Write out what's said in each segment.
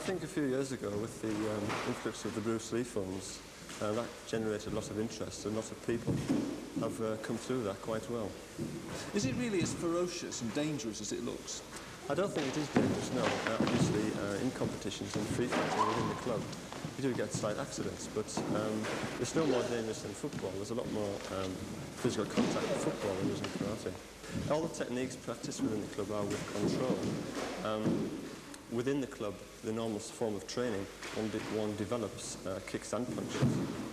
think a few years ago, with the influx of the Bruce Lee films, that generated a lot of interest, and lots of people have come through that quite well. Is it really as ferocious and dangerous as it looks? I don't think it is dangerous, no. Obviously, in competitions and free fighting within the club, you do get slight accidents, but it's no more dangerous than football. There's a lot more physical contact in football than there is in karate. All the techniques practiced within the club are with control. Within the club, the normal form of training, one develops kicks and punches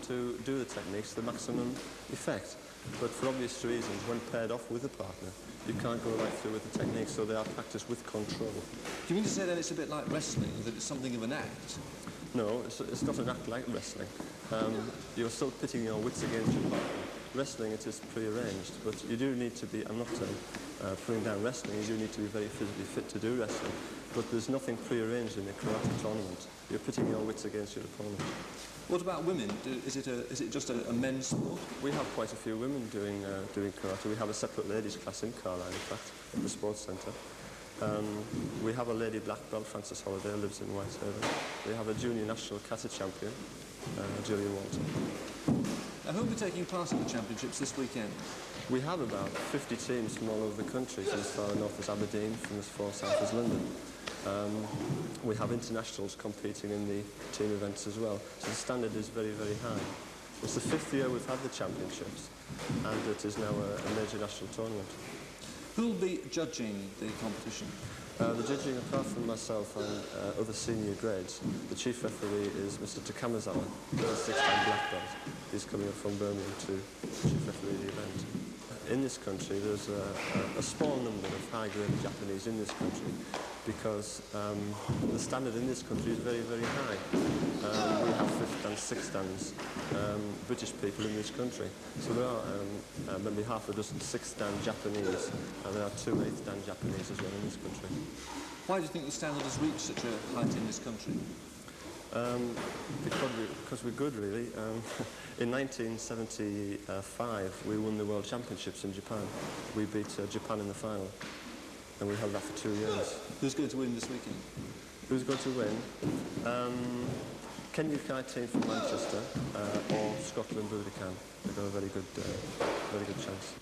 to do the techniques to the maximum effect. But for obvious reasons, when paired off with a partner, you can't go right through with the techniques, so they are practiced with control. Do you mean to say that it's a bit like wrestling, that it's something of an act? No, it's not an act like wrestling. You're still pitting your wits against your partner. Wrestling, it is pre-arranged, but you do need to be, I'm not putting down wrestling, you do need to be very physically fit to do wrestling, but there's nothing pre-arranged in a karate tournament. You're pitting your wits against your opponent. What about women? Is it just a men's sport? We have quite a few women doing karate. We have a separate ladies class in Carlisle, in fact, at the sports centre. We have a lady black belt, Frances Holliday, lives in Whitehaven. We have a junior national kata champion, Julian Walton. Now, who will be taking part in the championships this weekend? We have about 50 teams from all over the country, from as far north as Aberdeen, from as far south as London. We have internationals competing in the team events as well, so the standard is very, very high. It's the 5th year we've had the championships, and it is now a major national tournament. Who will be judging the competition? The judging, apart from myself and other senior grades, the chief referee is Mr. Takamazawa, who is a 6-time black belt. He's coming up from Birmingham to chief referee the event. In this country, there's a small number of high-grade Japanese in this country, because the standard in this country is very, very high. We have 5th and 6th dans British people in this country. So there are maybe half a dozen 6th dan Japanese, and there are 2 8th dan Japanese as well in this country. Why do you think the standard has reached such a height in this country? Because we're good, really. In 1975, we won the World Championships in Japan. We beat Japan in the final, and we held that for 2 years. Who's going to win this weekend? Who's going to win? Kenya Kai team from Manchester or Scotland Budokan. They've got a very good chance.